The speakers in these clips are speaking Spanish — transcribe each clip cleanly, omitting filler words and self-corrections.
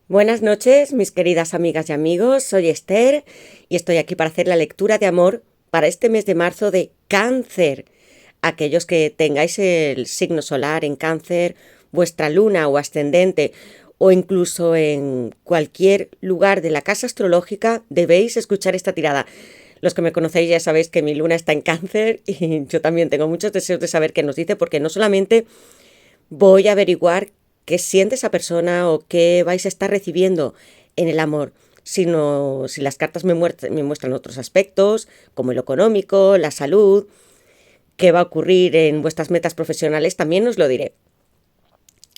Buenas noches, mis queridas amigas y amigos. Soy Esther y estoy aquí para hacer la lectura de amor para este mes de marzo de Cáncer. Aquellos que tengáis el signo solar en Cáncer, vuestra luna o ascendente o incluso en cualquier lugar de la casa astrológica, debéis escuchar esta tirada. Los que me conocéis ya sabéis que mi luna está en Cáncer y yo también tengo muchos deseos de saber qué nos dice, porque no solamente voy a averiguar qué siente esa persona o qué vais a estar recibiendo en el amor, sino si las cartas me muestran otros aspectos, como el económico, la salud, qué va a ocurrir en vuestras metas profesionales, también os lo diré.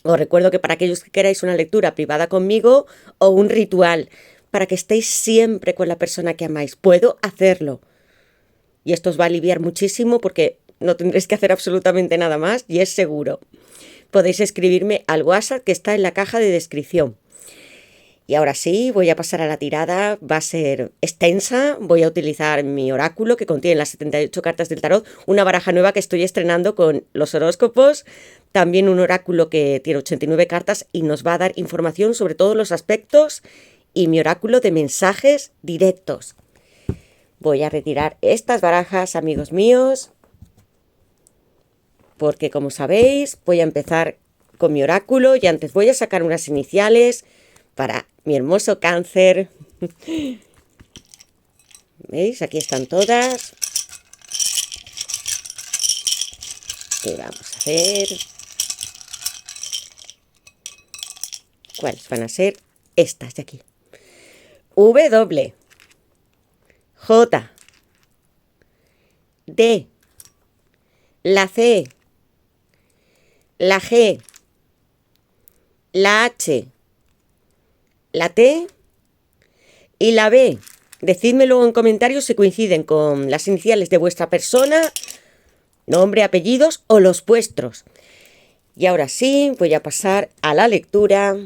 Os recuerdo que para aquellos que queráis una lectura privada conmigo o un ritual, para que estéis siempre con la persona que amáis, puedo hacerlo. Y esto os va a aliviar muchísimo porque no tendréis que hacer absolutamente nada más y es seguro. Podéis escribirme al WhatsApp que está en la caja de descripción. Y ahora sí, voy a pasar a la tirada. Va a ser extensa. Voy a utilizar mi oráculo que contiene las 78 cartas del tarot. Una baraja nueva que estoy estrenando con los horóscopos. También un oráculo que tiene 89 cartas y nos va a dar información sobre todos los aspectos. Y mi oráculo de mensajes directos. Voy a retirar estas barajas, amigos míos, porque como sabéis voy a empezar con mi oráculo y antes voy a sacar unas iniciales para mi hermoso Cáncer. ¿Veis? Aquí están todas. Y vamos a ver cuáles van a ser estas de aquí. W, J, D, la C, la G, la H, la T y la B. Decídmelo en comentarios si coinciden con las iniciales de vuestra persona, nombre, apellidos o los vuestros. Y ahora sí, voy a pasar a la lectura.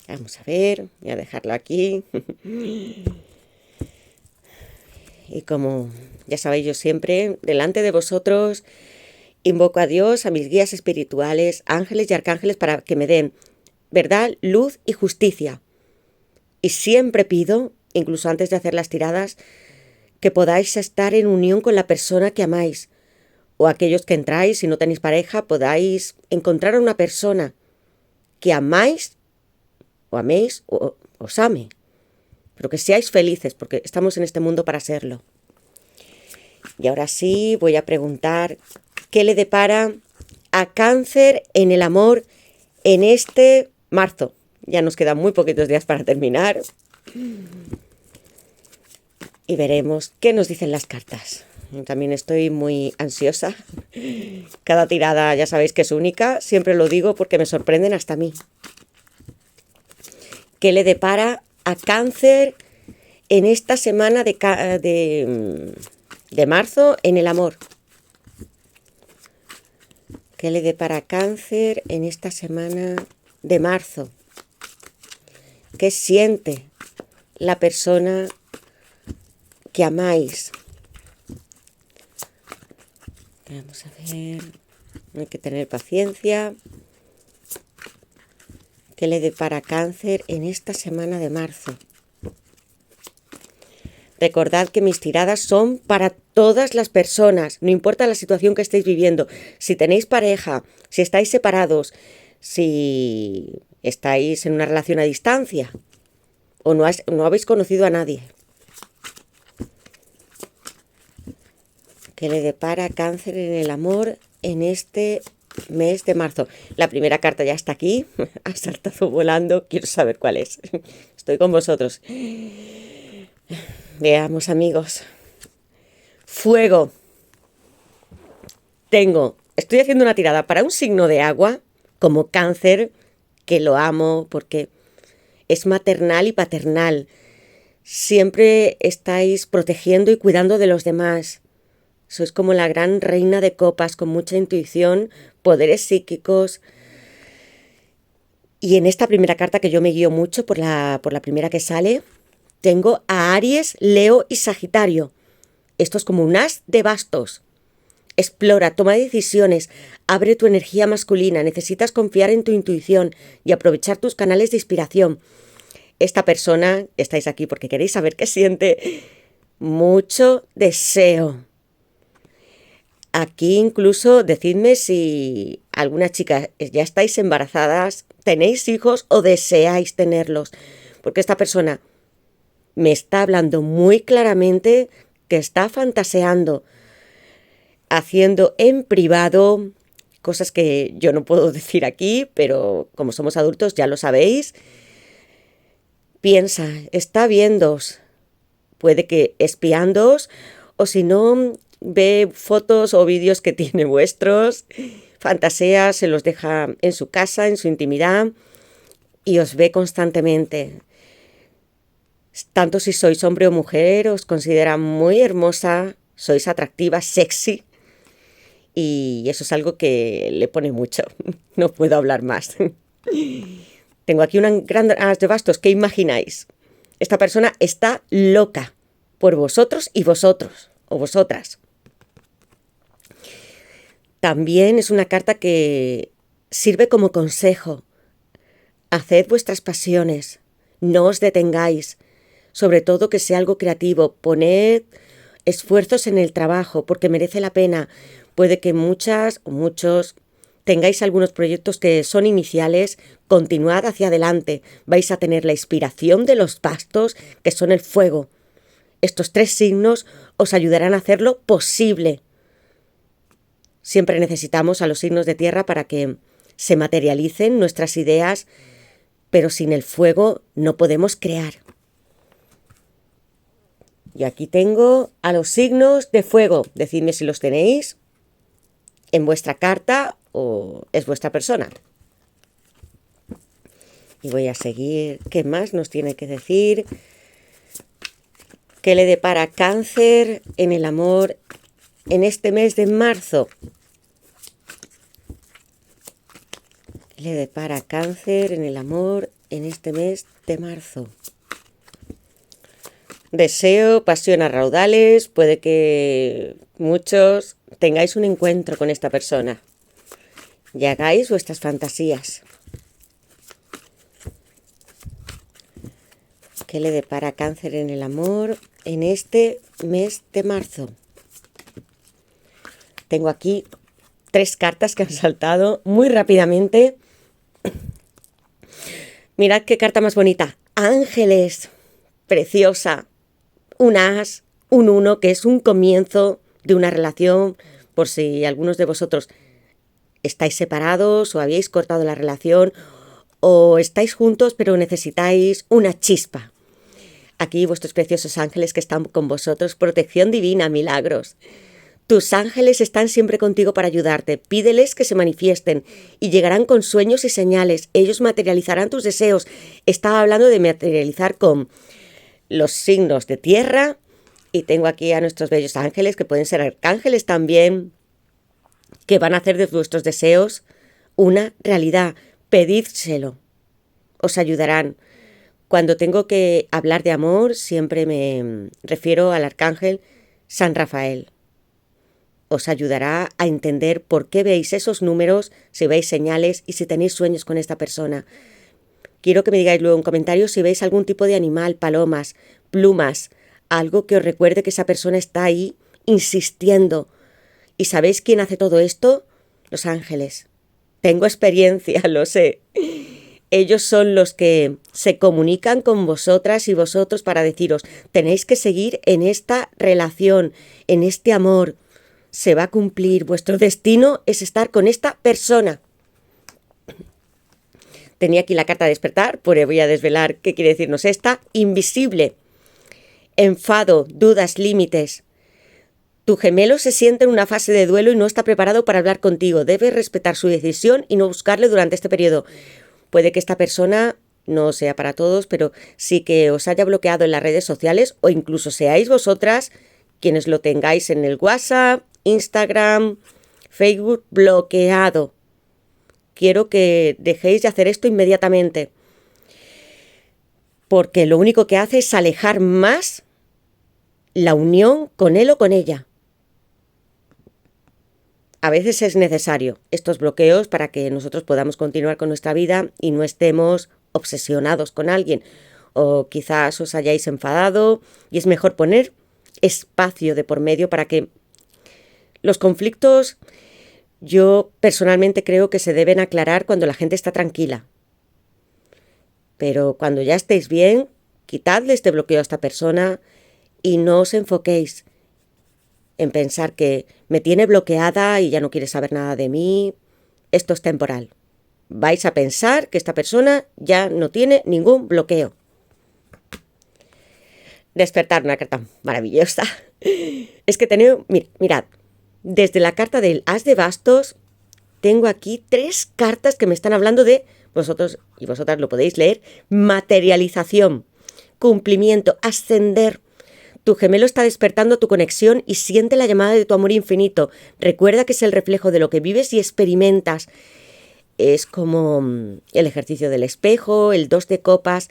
Vamos a ver, voy a dejarlo aquí. Y como ya sabéis, yo siempre, delante de vosotros, invoco a Dios, a mis guías espirituales, ángeles y arcángeles para que me den verdad, luz y justicia. Y siempre pido, incluso antes de hacer las tiradas, que podáis estar en unión con la persona que amáis. O aquellos que entráis, si no tenéis pareja, podáis encontrar a una persona que amáis o améis o os ame. Pero que seáis felices, porque estamos en este mundo para serlo. Y ahora sí voy a preguntar qué le depara a Cáncer en el amor en este marzo. Ya nos quedan muy poquitos días para terminar. Y veremos qué nos dicen las cartas. También estoy muy ansiosa. Cada tirada ya sabéis que es única. Siempre lo digo porque me sorprenden hasta a mí. ¿Qué le depara a Cáncer en esta semana de marzo en el amor? ¿Qué le depara a Cáncer en esta semana de marzo? ¿Qué siente la persona que amáis? Vamos a ver. Hay que tener paciencia. ¿Qué le depara a Cáncer en esta semana de marzo? Recordad que mis tiradas son para todas las personas, no importa la situación que estéis viviendo. Si tenéis pareja, si estáis separados, si estáis en una relación a distancia o no habéis conocido a nadie. ¿Qué le depara a Cáncer en el amor en este mes de marzo? La primera carta ya está aquí, ha saltado volando, quiero saber cuál es. Estoy con vosotros. Veamos, amigos. Fuego. Estoy haciendo una tirada para un signo de agua, como Cáncer, que lo amo porque es maternal y paternal. Siempre estáis protegiendo y cuidando de los demás. Sois como la gran reina de copas, con mucha intuición, poderes psíquicos. Y en esta primera carta, que yo me guío mucho por la primera que sale, tengo a Aries, Leo y Sagitario. Esto es como un as de bastos. Explora, toma decisiones, abre tu energía masculina, necesitas confiar en tu intuición y aprovechar tus canales de inspiración. Esta persona, estáis aquí porque queréis saber qué siente, mucho deseo. Aquí incluso decidme si alguna chica ya estáis embarazadas, tenéis hijos o deseáis tenerlos, porque esta persona me está hablando muy claramente que está fantaseando, haciendo en privado cosas que yo no puedo decir aquí, pero como somos adultos ya lo sabéis. Piensa, está viéndoos, puede que espiándoos, o si no, ve fotos o vídeos que tiene vuestros, fantasea, se los deja en su casa, en su intimidad, y os ve constantemente. Tanto si sois hombre o mujer, os considera muy hermosa, sois atractiva, sexy, y eso es algo que le pone mucho. No puedo hablar más. Tengo aquí una gran as de bastos. ¿Qué imagináis? Esta persona está loca por vosotros y vosotros, o vosotras. También es una carta que sirve como consejo. Haced vuestras pasiones, no os detengáis, sobre todo que sea algo creativo. Poned esfuerzos en el trabajo porque merece la pena. Puede que muchas o muchos tengáis algunos proyectos que son iniciales, continuad hacia adelante. Vais a tener la inspiración de los bastos, que son el fuego. Estos 3 signos os ayudarán a hacerlo posible. Siempre necesitamos a los signos de tierra para que se materialicen nuestras ideas, pero sin el fuego no podemos crear. Y aquí tengo a los signos de fuego. Decidme si los tenéis en vuestra carta o es vuestra persona. Y voy a seguir. ¿Qué más nos tiene que decir? ¿Qué le depara Cáncer en el amor en este mes de marzo? ¿Qué le depara Cáncer en el amor en este mes de marzo? Deseo, pasión a raudales. Puede que muchos tengáis un encuentro con esta persona y hagáis vuestras fantasías. ¿Qué le depara Cáncer en el amor en este mes de marzo? Tengo aquí 3 cartas que han saltado muy rápidamente. Mirad qué carta más bonita. Ángeles, preciosa. Un as, un 1, que es un comienzo de una relación, por si algunos de vosotros estáis separados o habéis cortado la relación o estáis juntos pero necesitáis una chispa. Aquí vuestros preciosos ángeles que están con vosotros, protección divina, milagros. Tus ángeles están siempre contigo para ayudarte. Pídeles que se manifiesten y llegarán con sueños y señales. Ellos materializarán tus deseos. Estaba hablando de materializar con los signos de tierra y tengo aquí a nuestros bellos ángeles que pueden ser arcángeles también, que van a hacer de vuestros deseos una realidad. Pedídselo, os ayudarán. Cuando tengo que hablar de amor siempre me refiero al arcángel San Rafael. Os ayudará a entender por qué veis esos números, si veis señales y si tenéis sueños con esta persona. Quiero que me digáis luego en comentarios si veis algún tipo de animal, palomas, plumas, algo que os recuerde que esa persona está ahí insistiendo. ¿Y sabéis quién hace todo esto? Los ángeles. Tengo experiencia, lo sé. Ellos son los que se comunican con vosotras y vosotros para deciros, tenéis que seguir en esta relación, en este amor. Se va a cumplir, vuestro destino es estar con esta persona. Tenía aquí la carta de despertar, pues voy a desvelar qué quiere decirnos esta. Invisible, enfado, dudas, límites. Tu gemelo se siente en una fase de duelo y no está preparado para hablar contigo. Debes respetar su decisión y no buscarle durante este periodo. Puede que esta persona no sea para todos, pero sí que os haya bloqueado en las redes sociales o incluso seáis vosotras quienes lo tengáis en el WhatsApp, Instagram, Facebook, bloqueado. Quiero que dejéis de hacer esto inmediatamente, porque lo único que hace es alejar más la unión con él o con ella. A veces es necesario estos bloqueos para que nosotros podamos continuar con nuestra vida y no estemos obsesionados con alguien. O quizás os hayáis enfadado y es mejor poner espacio de por medio para que los conflictos, yo personalmente creo que se deben aclarar cuando la gente está tranquila. Pero cuando ya estéis bien, quitadle este bloqueo a esta persona y no os enfoquéis en pensar que me tiene bloqueada y ya no quiere saber nada de mí. Esto es temporal. Vais a pensar que esta persona ya no tiene ningún bloqueo. Despertar, una carta maravillosa. Es que mirad, desde la carta del As de Bastos, tengo aquí 3 cartas que me están hablando de, vosotros y vosotras lo podéis leer, materialización, cumplimiento, ascender. Tu gemelo está despertando tu conexión y siente la llamada de tu amor infinito. Recuerda que es el reflejo de lo que vives y experimentas. Es como el ejercicio del espejo, el 2 de copas.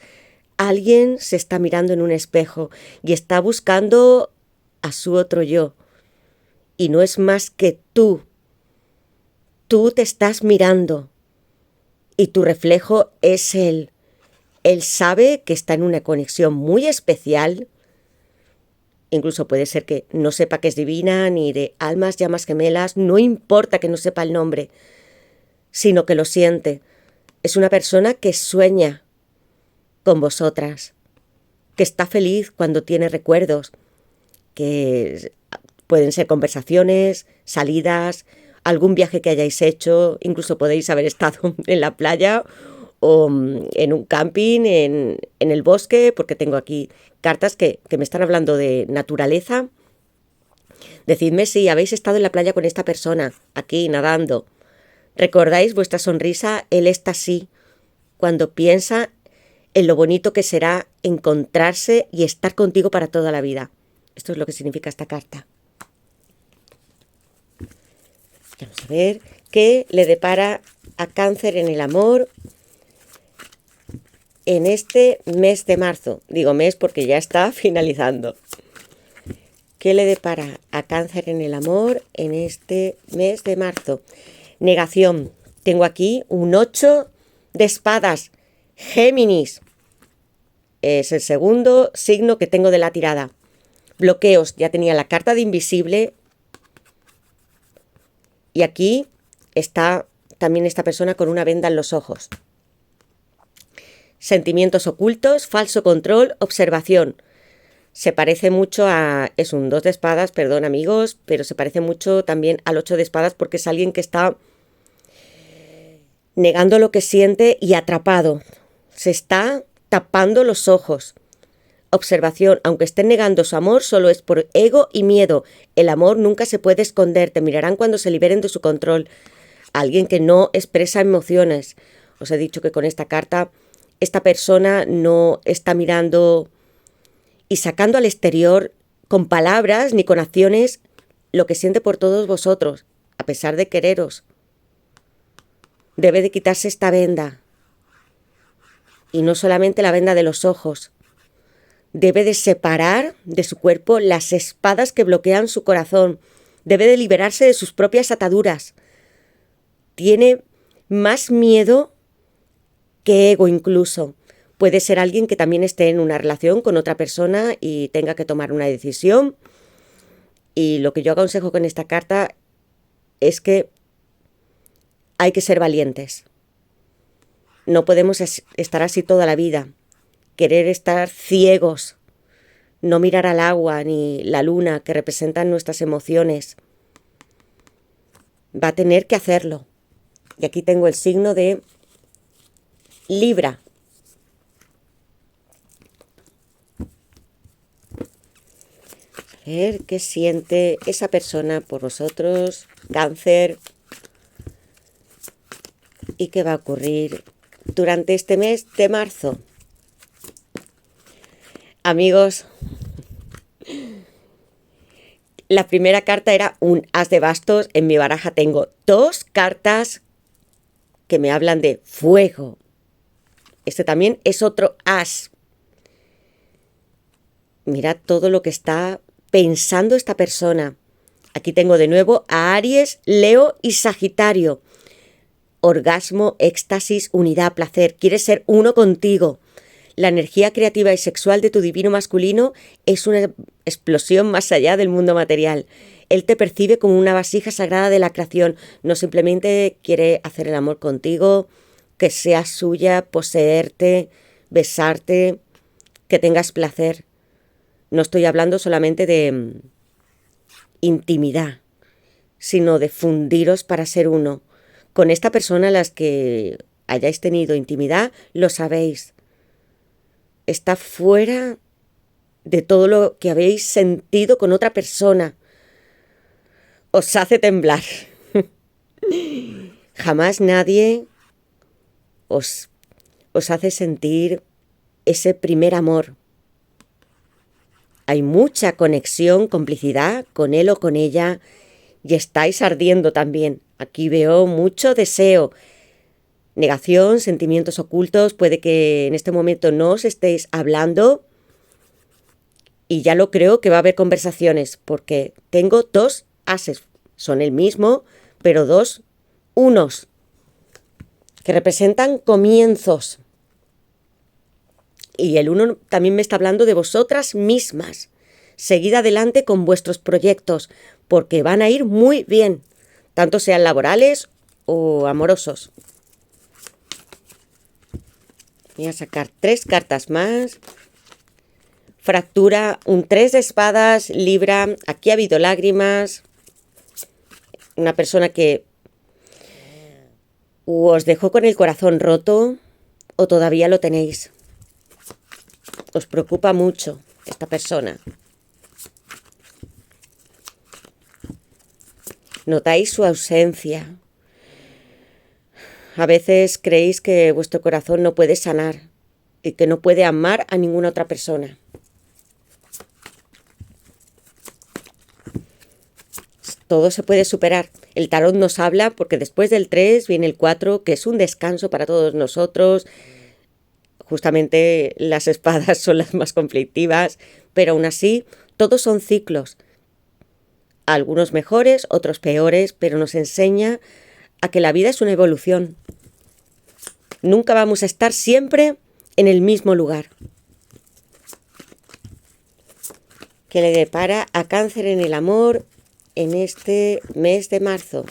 Alguien se está mirando en un espejo y está buscando a su otro yo. Y no es más que tú. Tú te estás mirando y tu reflejo es él. Él sabe que está en una conexión muy especial. Incluso puede ser que no sepa que es divina, ni de almas, llamas gemelas, no importa que no sepa el nombre, sino que lo siente. Es una persona que sueña con vosotras, que está feliz cuando tiene recuerdos, que pueden ser conversaciones, salidas, algún viaje que hayáis hecho, incluso podéis haber estado en la playa o en un camping, en el bosque, porque tengo aquí cartas que me están hablando de naturaleza. Decidme si habéis estado en la playa con esta persona, aquí nadando. ¿Recordáis vuestra sonrisa? Él está así, cuando piensa en lo bonito que será encontrarse y estar contigo para toda la vida. Esto es lo que significa esta carta. Vamos a ver qué le depara a Cáncer en el amor en este mes de marzo. Digo mes porque ya está finalizando. ¿Qué le depara a Cáncer en el amor en este mes de marzo? Negación. Tengo aquí un 8 de espadas. Géminis. Es el segundo signo que tengo de la tirada. Bloqueos. Ya tenía la carta de invisible. Y aquí está también esta persona con una venda en los ojos. Sentimientos ocultos, falso control, observación. Se parece mucho a... Es un 2 de espadas, perdón amigos, pero se parece mucho también al 8 de espadas porque es alguien que está negando lo que siente y atrapado. Se está tapando los ojos. Observación, aunque estén negando su amor, solo es por ego y miedo. El amor nunca se puede esconder, te mirarán cuando se liberen de su control. Alguien que no expresa emociones. Os he dicho que con esta carta, esta persona no está mirando y sacando al exterior con palabras ni con acciones lo que siente por todos vosotros, a pesar de quereros. Debe de quitarse esta venda. Y no solamente la venda de los ojos. Debe de separar de su cuerpo las espadas que bloquean su corazón. Debe de liberarse de sus propias ataduras. Tiene más miedo que ego incluso. Puede ser alguien que también esté en una relación con otra persona y tenga que tomar una decisión. Y lo que yo aconsejo con esta carta es que hay que ser valientes. No podemos estar así toda la vida. Querer estar ciegos. No mirar al agua ni la luna que representan nuestras emociones. Va a tener que hacerlo. Y aquí tengo el signo de Libra. A ver qué siente esa persona por vosotros, Cáncer. ¿Y qué va a ocurrir durante este mes de marzo? Amigos, la primera carta era un As de Bastos. En mi baraja tengo 2 cartas que me hablan de fuego. Este también es otro As. Mirad todo lo que está pensando esta persona. Aquí tengo de nuevo a Aries, Leo y Sagitario. Orgasmo, éxtasis, unidad, placer. Quieres ser uno contigo. La energía creativa y sexual de tu divino masculino es una explosión más allá del mundo material. Él te percibe como una vasija sagrada de la creación. No simplemente quiere hacer el amor contigo, que seas suya, poseerte, besarte, que tengas placer. No estoy hablando solamente de intimidad, sino de fundiros para ser uno. Con esta persona, las que hayáis tenido intimidad, lo sabéis. Está fuera de todo lo que habéis sentido con otra persona. Os hace temblar. Jamás nadie os hace sentir ese primer amor. Hay mucha conexión, complicidad con él o con ella y estáis ardiendo también. Aquí veo mucho deseo, negación, sentimientos ocultos. Puede que en este momento no os estéis hablando y ya lo creo que va a haber conversaciones porque tengo dos ases. Son el mismo, pero dos unos que representan comienzos. Y el uno también me está hablando de vosotras mismas. Seguid adelante con vuestros proyectos, porque van a ir muy bien, tanto sean laborales o amorosos. Voy a sacar 3 cartas más. Fractura, un 3 de espadas, Libra. Aquí ha habido lágrimas. Una persona que os dejó con el corazón roto o todavía lo tenéis. Os preocupa mucho esta persona. Notáis su ausencia. A veces creéis que vuestro corazón no puede sanar y que no puede amar a ninguna otra persona. Todo se puede superar. El tarot nos habla porque después del 3 viene el 4, que es un descanso para todos nosotros. Justamente las espadas son las más conflictivas, pero aún así todos son ciclos. Algunos mejores, otros peores, pero nos enseña a que la vida es una evolución. Nunca vamos a estar siempre en el mismo lugar. ¿Qué le depara a Cáncer en el amor en este mes de marzo?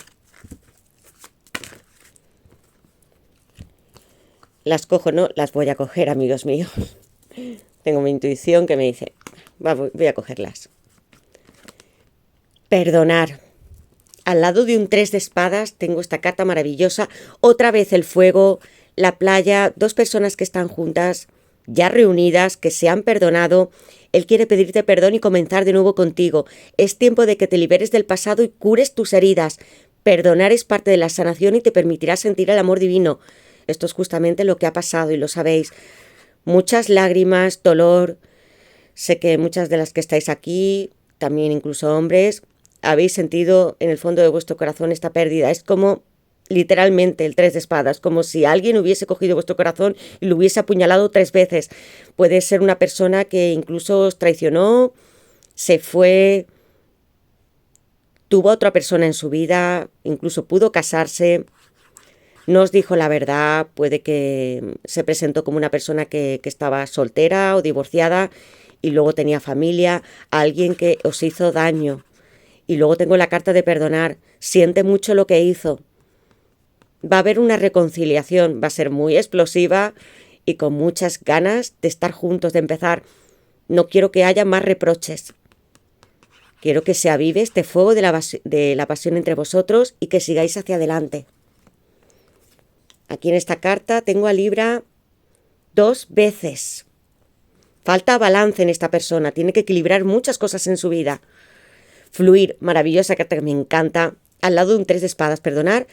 Las cojo, no, las voy a coger, amigos míos. Tengo mi intuición que me dice, voy a cogerlas. Perdonar. Al lado de un 3 de espadas tengo esta carta maravillosa. Otra vez el fuego, la playa, 2 personas que están juntas, ya reunidas, que se han perdonado. Él quiere pedirte perdón y comenzar de nuevo contigo. Es tiempo de que te liberes del pasado y cures tus heridas. Perdonar es parte de la sanación y te permitirá sentir el amor divino. Esto es justamente lo que ha pasado y lo sabéis. Muchas lágrimas, dolor. Sé que muchas de las que estáis aquí, también incluso hombres, habéis sentido en el fondo de vuestro corazón esta pérdida. Es como literalmente el 3 de espadas, como si alguien hubiese cogido vuestro corazón y lo hubiese apuñalado 3 veces. Puede ser una persona que incluso os traicionó, se fue, tuvo a otra persona en su vida, incluso pudo casarse. No os dijo la verdad, puede que se presentó como una persona que estaba soltera o divorciada y luego tenía familia, alguien que os hizo daño. Y luego tengo la carta de perdonar, siente mucho lo que hizo. Va a haber una reconciliación, va a ser muy explosiva y con muchas ganas de estar juntos, de empezar. No quiero que haya más reproches. Quiero que se avive este fuego de la pasión entre vosotros y que sigáis hacia adelante. Aquí en esta carta tengo a Libra 2 veces. Falta balance en esta persona. Tiene que equilibrar muchas cosas en su vida. Fluir, maravillosa carta que me encanta. Al lado de un 3 de espadas, perdonar.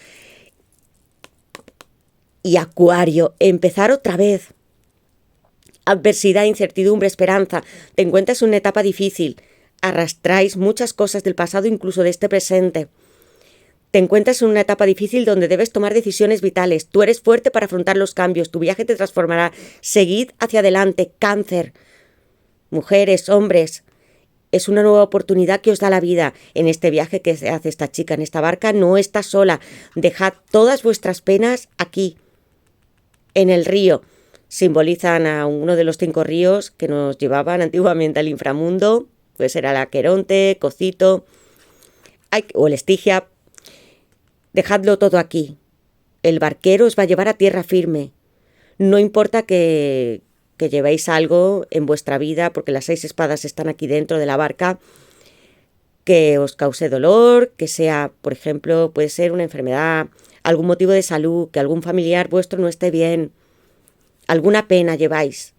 Y Acuario, empezar otra vez. Adversidad, incertidumbre, esperanza. Te encuentras en una etapa difícil. Arrastráis muchas cosas del pasado, incluso de este presente. Te encuentras en una etapa difícil donde debes tomar decisiones vitales. Tú eres fuerte para afrontar los cambios. Tu viaje te transformará. Seguid hacia adelante, Cáncer. Mujeres, hombres. Es una nueva oportunidad que os da la vida. En este viaje que hace esta chica en esta barca no está sola. Dejad todas vuestras penas aquí, en el río. Simbolizan a uno de los 5 ríos que nos llevaban antiguamente al inframundo. Pues era el Aqueronte, Cocito o el Estigia. Dejadlo todo aquí. El barquero os va a llevar a tierra firme. No importa que llevéis algo en vuestra vida, porque las 6 espadas están aquí dentro de la barca, que os cause dolor, que sea, por ejemplo, puede ser una enfermedad, algún motivo de salud, que algún familiar vuestro no esté bien, alguna pena lleváis.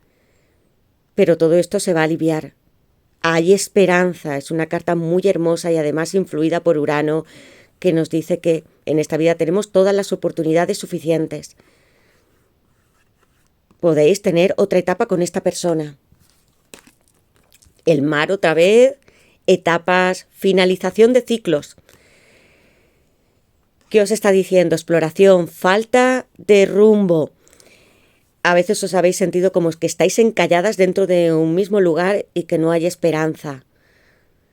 Pero todo esto se va a aliviar. Hay esperanza, es una carta muy hermosa y además influida por Urano, que nos dice que en esta vida tenemos todas las oportunidades suficientes. Podéis tener otra etapa con esta persona. El mar otra vez, etapas, finalización de ciclos. ¿Qué os está diciendo? Exploración, falta de rumbo. A veces os habéis sentido como que estáis encalladas dentro de un mismo lugar y que no hay esperanza.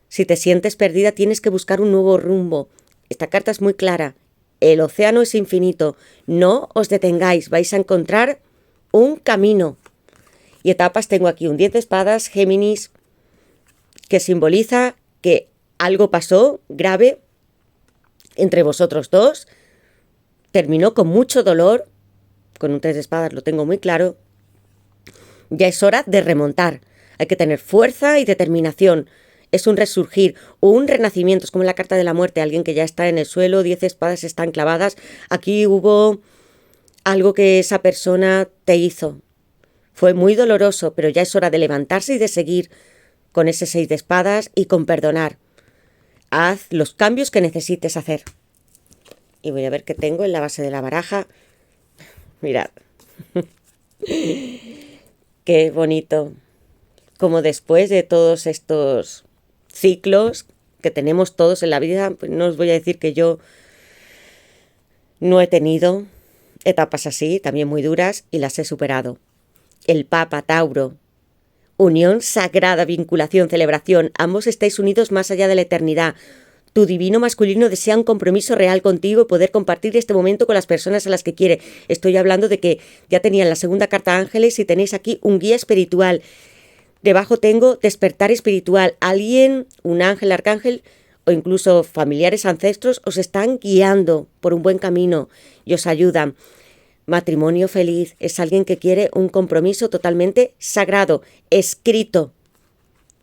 Si te sientes perdida, tienes que buscar un nuevo rumbo. Esta carta es muy clara. El océano es infinito. No os detengáis, vais a encontrar un camino. Y etapas, tengo aquí un 10 de espadas, Géminis, que simboliza que algo pasó grave entre vosotros dos, terminó con mucho dolor, con un 3 de espadas lo tengo muy claro. Ya es hora de remontar, hay que tener fuerza y determinación, es un resurgir, un renacimiento, es como la carta de la muerte, alguien que ya está en el suelo, 10 espadas están clavadas, aquí hubo algo que esa persona te hizo. Fue muy doloroso, pero ya es hora de levantarse y de seguir con ese 6 de espadas y con perdonar. Haz los cambios que necesites hacer. Y voy a ver qué tengo en la base de la baraja. Mirad. Qué bonito. Como después de todos estos ciclos que tenemos todos en la vida, pues no os voy a decir que yo no he tenido etapas así, también muy duras, y las he superado. El Papa, Tauro. Unión sagrada, vinculación, celebración. Ambos estáis unidos más allá de la eternidad. Tu divino masculino desea un compromiso real contigo y poder compartir este momento con las personas a las que quiere. Estoy hablando de que ya tenían la segunda carta Ángeles y tenéis aquí un guía espiritual. Debajo tengo despertar espiritual. Alguien, un ángel, arcángel o incluso familiares ancestros os están guiando por un buen camino y os ayudan. Matrimonio feliz es alguien que quiere un compromiso totalmente sagrado, escrito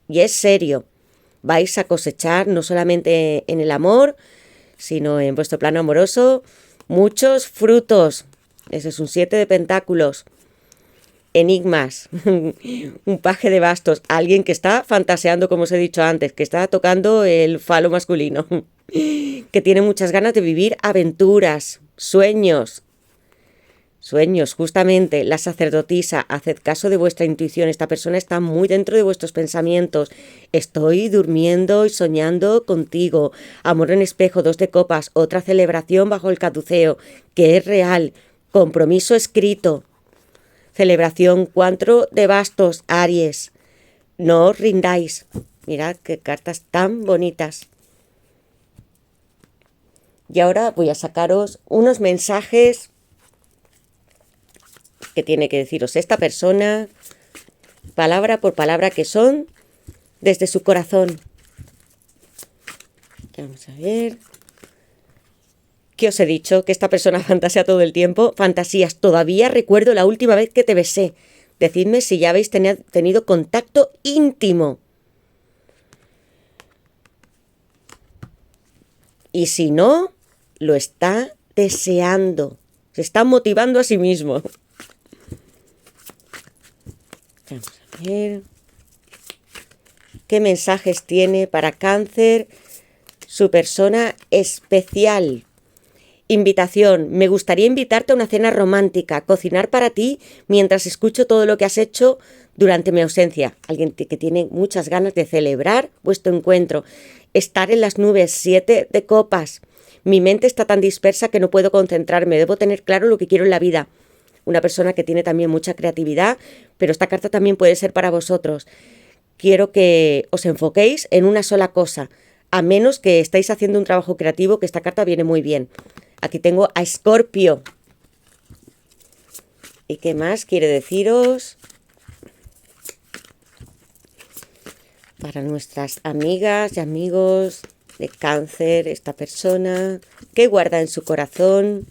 y es serio. Vais a cosechar no solamente en el amor, sino en vuestro plano amoroso, muchos frutos. Ese es un 7 de pentáculos. Enigmas, un paje de bastos, alguien que está fantaseando, como os he dicho antes, que está tocando el falo masculino, que tiene muchas ganas de vivir aventuras, sueños. Sueños, justamente, la sacerdotisa, haced caso de vuestra intuición, esta persona está muy dentro de vuestros pensamientos. Estoy durmiendo y soñando contigo. Amor en espejo, 2 de copas, otra celebración bajo el caduceo, que es real, compromiso escrito. Celebración, 4 de bastos, Aries. No os rindáis. Mirad qué cartas tan bonitas. Y ahora voy a sacaros unos mensajes que tiene que deciros esta persona, palabra por palabra, que son desde su corazón. Vamos a ver. ¿Qué os he dicho? Que esta persona fantasea todo el tiempo. Fantasías. Todavía recuerdo la última vez que te besé. Decidme si ya habéis tenido contacto íntimo. Y si no, lo está deseando. Se está motivando a sí mismo. Vamos a ver. ¿Qué mensajes tiene para Cáncer su persona especial? Invitación. Me gustaría invitarte a una cena romántica, cocinar para ti mientras escucho todo lo que has hecho durante mi ausencia. Alguien que tiene muchas ganas de celebrar vuestro encuentro. Estar en las nubes, 7 de copas. Mi mente está tan dispersa que no puedo concentrarme. Debo tener claro lo que quiero en la vida. Una persona que tiene también mucha creatividad, pero esta carta también puede ser para vosotros. quiero que os enfoquéis en una sola cosa, a menos que estéis haciendo un trabajo creativo, que esta carta viene muy bien. Aquí tengo a Escorpio. ¿Y qué más quiere deciros? Para nuestras amigas y amigos de Cáncer, esta persona, ¿qué guarda en su corazón?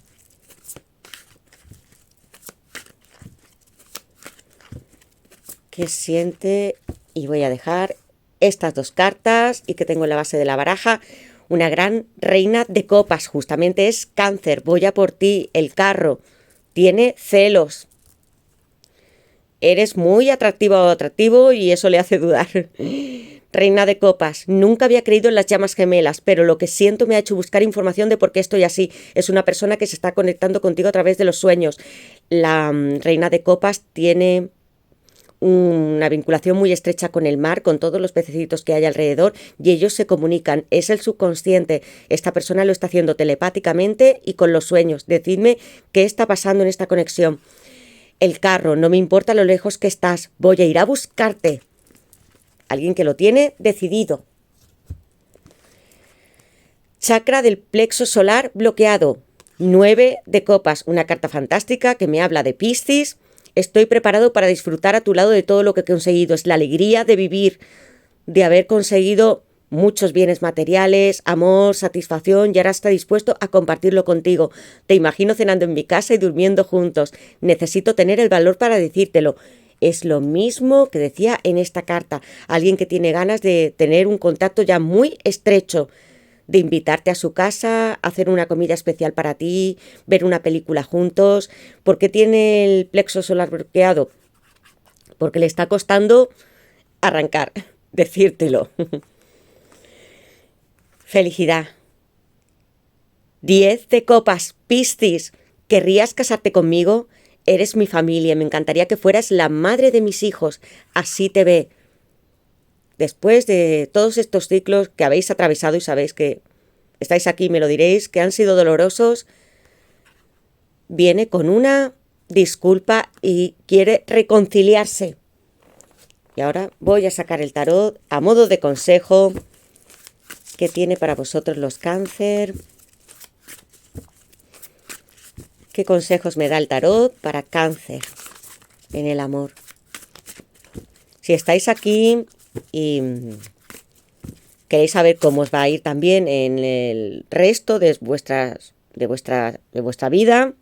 ¿Qué siente? Y voy a dejar estas dos cartas y que tengo en la base de la baraja. Una gran reina de copas, justamente es Cáncer. Voy a por ti, el carro. Tiene celos. Eres muy atractiva o atractivo y eso le hace dudar. Reina de copas, nunca había creído en las llamas gemelas, pero lo que siento me ha hecho buscar información de por qué estoy así. Es una persona que se está conectando contigo a través de los sueños. La reina de copas tiene una vinculación muy estrecha con el mar, con todos los pececitos que hay alrededor, y ellos se comunican. Es el subconsciente. Esta persona lo está haciendo telepáticamente y con los sueños. Decidme qué está pasando en esta conexión. El carro, no me importa lo lejos que estás, voy a ir a buscarte. Alguien que lo tiene decidido. Chakra del plexo solar bloqueado. 9 de copas, una carta fantástica que me habla de Piscis. Estoy preparado para disfrutar a tu lado de todo lo que he conseguido. Es la alegría de vivir, de haber conseguido muchos bienes materiales, amor, satisfacción, y ahora está dispuesto a compartirlo contigo. Te imagino cenando en mi casa y durmiendo juntos. Necesito tener el valor para decírtelo. Es lo mismo que decía en esta carta. Alguien que tiene ganas de tener un contacto ya muy estrecho, de invitarte a su casa, hacer una comida especial para ti, ver una película juntos. ¿Por qué tiene el plexo solar bloqueado? Porque le está costando arrancar, decírtelo. Felicidad. 10 de copas, Piscis. ¿Querrías casarte conmigo? Eres mi familia, me encantaría que fueras la madre de mis hijos. Así te ve. Después de todos estos ciclos que habéis atravesado y sabéis que estáis aquí, me lo diréis, que han sido dolorosos, viene con una disculpa y quiere reconciliarse. Y ahora voy a sacar el tarot a modo de consejo que tiene para vosotros los Cáncer. ¿Qué consejos me da el tarot para Cáncer en el amor? Si estáis aquí y queréis saber cómo os va a ir también en el resto de vuestra vida,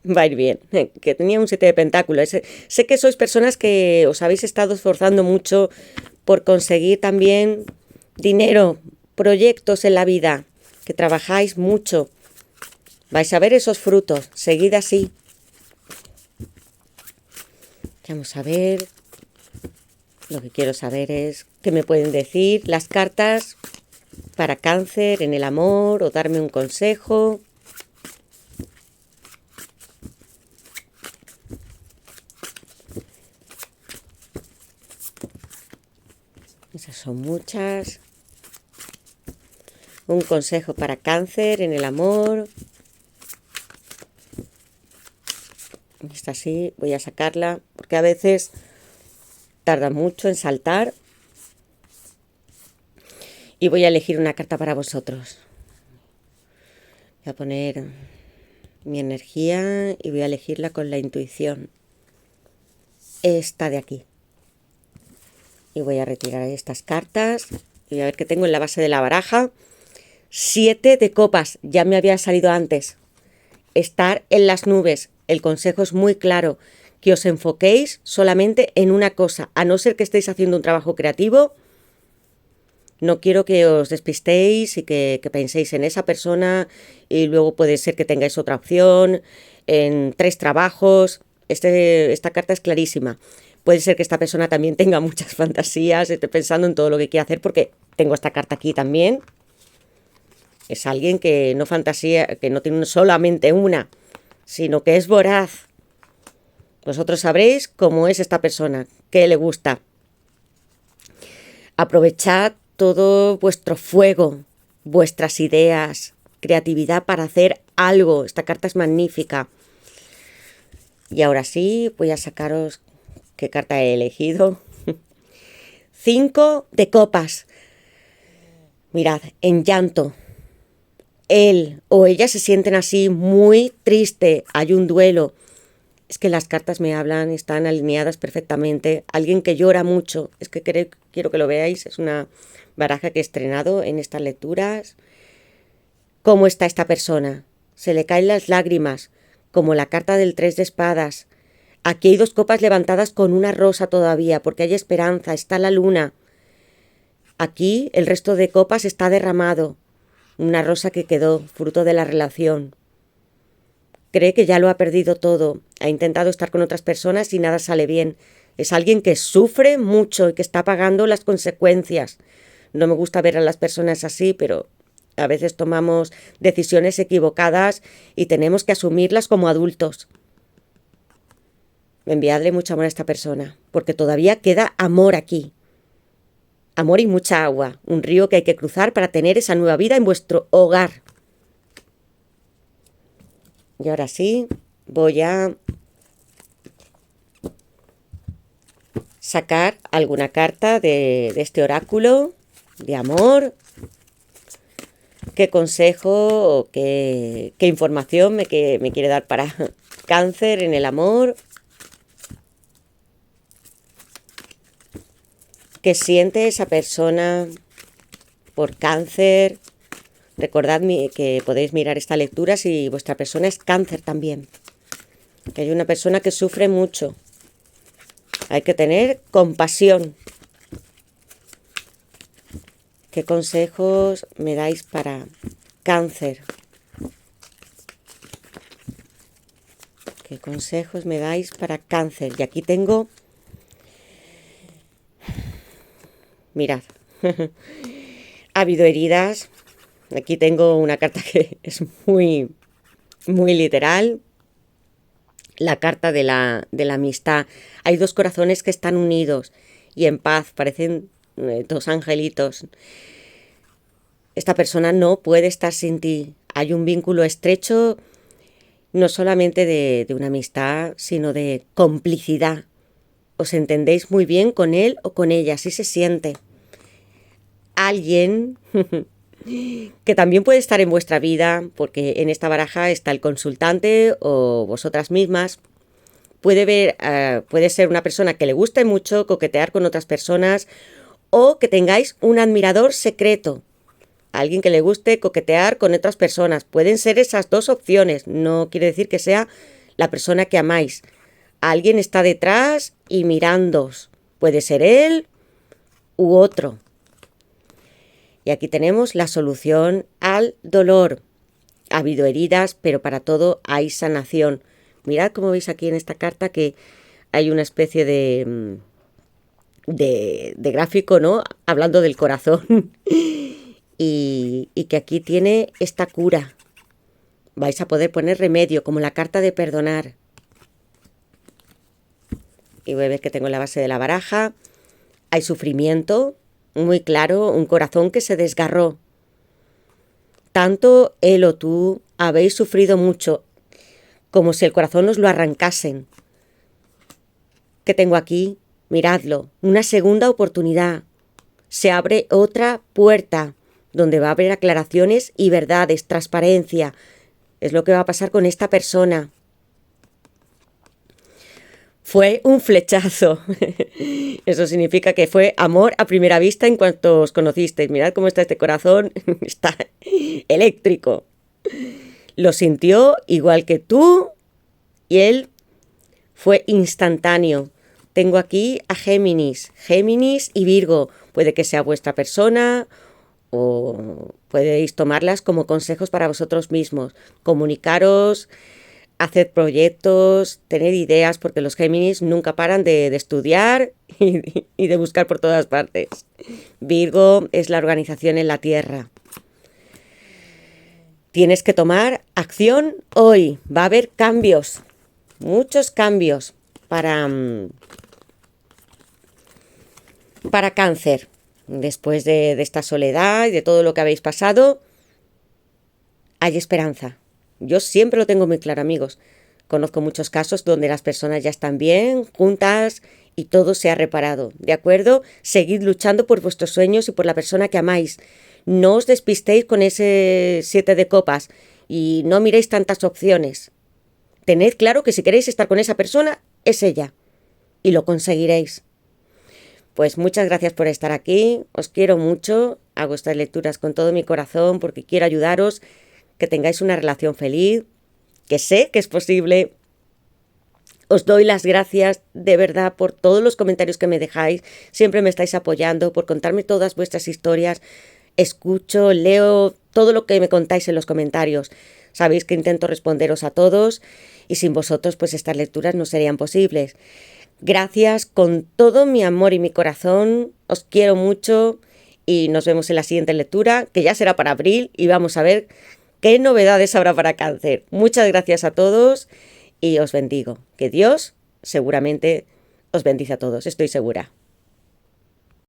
va a ir bien. Que tenía un 7 de pentáculos. Sé que sois personas que os habéis estado esforzando mucho por conseguir también dinero, proyectos en la vida, que trabajáis mucho. Vais a ver esos frutos. Seguid así. Vamos a ver. Lo que quiero saber es qué me pueden decir las cartas para Cáncer en el amor o darme un consejo. Esas son muchas. Un consejo para Cáncer en el amor. Esta sí, voy a sacarla porque a veces tarda mucho en saltar. Y voy a elegir una carta para vosotros. Voy a poner mi energía y voy a elegirla con la intuición. Esta de aquí. Y voy a retirar estas cartas. Y voy a ver qué tengo en la base de la baraja. 7 de copas. Ya me había salido antes. Estar en las nubes. El consejo es muy claro. Que os enfoquéis solamente en una cosa. A no ser que estéis haciendo un trabajo creativo. No quiero que os despistéis y que penséis en esa persona y luego puede ser que tengáis otra opción, en 3 trabajos. Esta carta es clarísima. Puede ser que esta persona también tenga muchas fantasías, esté pensando en todo lo que quiere hacer, porque tengo esta carta aquí también. Es alguien que no fantasía, que no tiene solamente una, sino que es voraz. Vosotros sabréis cómo es esta persona, qué le gusta. Aprovechad todo vuestro fuego, vuestras ideas, creatividad para hacer algo. Esta carta es magnífica. Y ahora sí, voy a sacaros qué carta he elegido. 5 de copas. Mirad, en llanto. Él o ella se sienten así muy triste. Hay un duelo. Es que las cartas me hablan, están alineadas perfectamente. Alguien que llora mucho. Es que quiero que lo veáis. Es una baraja que he estrenado en estas lecturas. ¿Cómo está esta persona? Se le caen las lágrimas, como la carta del 3 de espadas. Aquí hay 2 copas levantadas con una rosa todavía, porque hay esperanza, está la luna. Aquí el resto de copas está derramado. Una rosa que quedó, fruto de la relación. Cree que ya lo ha perdido todo. Ha intentado estar con otras personas y nada sale bien. Es alguien que sufre mucho y que está pagando las consecuencias. No me gusta ver a las personas así, pero a veces tomamos decisiones equivocadas y tenemos que asumirlas como adultos. Enviadle mucho amor a esta persona, porque todavía queda amor aquí. Amor y mucha agua, un río que hay que cruzar para tener esa nueva vida en vuestro hogar. Y ahora sí, voy a sacar alguna carta de este oráculo de amor. ¿Qué consejo o qué información me quiere dar para Cáncer en el amor? ¿Qué siente esa persona por Cáncer? Recordad que podéis mirar esta lectura si vuestra persona es Cáncer también. Que hay una persona que sufre mucho. Hay que tener compasión. ¿Qué consejos me dais para Cáncer? ¿Qué consejos me dais para Cáncer? Y aquí tengo... Mirad. Ha habido heridas. Aquí tengo una carta que es muy, muy literal. La carta de la amistad. Hay 2 corazones que están unidos y en paz. Parecen 2 angelitos. Esta persona no puede estar sin ti. Hay un vínculo estrecho, no solamente de una amistad, sino de complicidad. Os entendéis muy bien con él o con ella, así se siente. Alguien que también puede estar en vuestra vida, porque en esta baraja está el consultante o vosotras mismas. Puede ser una persona que le guste mucho coquetear con otras personas o que tengáis un admirador secreto. Alguien que le guste coquetear con otras personas. Pueden ser esas 2 opciones. No quiere decir que sea la persona que amáis. Alguien está detrás y mirándoos. Puede ser él u otro. Y aquí tenemos la solución al dolor. Ha habido heridas, pero para todo hay sanación. Mirad cómo veis aquí en esta carta que hay una especie de gráfico, ¿no? Hablando del corazón. Y que aquí tiene esta cura. Vais a poder poner remedio, como la carta de perdonar. Y voy a ver que tengo en la base de la baraja. Hay sufrimiento, muy claro, un corazón que se desgarró. Tanto él o tú habéis sufrido mucho, como si el corazón os lo arrancasen. ¿Qué tengo aquí? Miradlo, una segunda oportunidad. Se abre otra puerta, donde va a haber aclaraciones y verdades, transparencia. Es lo que va a pasar con esta persona. Fue un flechazo. Eso significa que fue amor a primera vista en cuanto os conocisteis. Mirad cómo está este corazón. Está eléctrico. Lo sintió igual que tú y él fue instantáneo. Tengo aquí a Géminis y Virgo. Puede que sea vuestra persona o podéis tomarlas como consejos para vosotros mismos. Comunicaros, hacer proyectos, tener ideas, porque los Géminis nunca paran de estudiar y de buscar por todas partes. Virgo es la organización en la Tierra. Tienes que tomar acción hoy. Va a haber cambios, muchos cambios para Cáncer. Después de esta soledad y de todo lo que habéis pasado, hay esperanza. Yo siempre lo tengo muy claro, amigos. Conozco muchos casos donde las personas ya están bien, juntas y todo se ha reparado, ¿de acuerdo? Seguid luchando por vuestros sueños y por la persona que amáis. No os despistéis con ese 7 de copas y no miréis tantas opciones. Tened claro que si queréis estar con esa persona, es ella. Y lo conseguiréis. Pues muchas gracias por estar aquí. Os quiero mucho. Hago estas lecturas con todo mi corazón porque quiero ayudaros, que tengáis una relación feliz, que sé que es posible. Os doy las gracias de verdad por todos los comentarios que me dejáis. Siempre me estáis apoyando, por contarme todas vuestras historias. Escucho, leo todo lo que me contáis en los comentarios. Sabéis que intento responderos a todos y sin vosotros pues estas lecturas no serían posibles. Gracias con todo mi amor y mi corazón. Os quiero mucho y nos vemos en la siguiente lectura, que ya será para abril, y vamos a ver qué novedades habrá para Cáncer. Muchas gracias a todos y os bendigo. Que Dios seguramente os bendice a todos, estoy segura.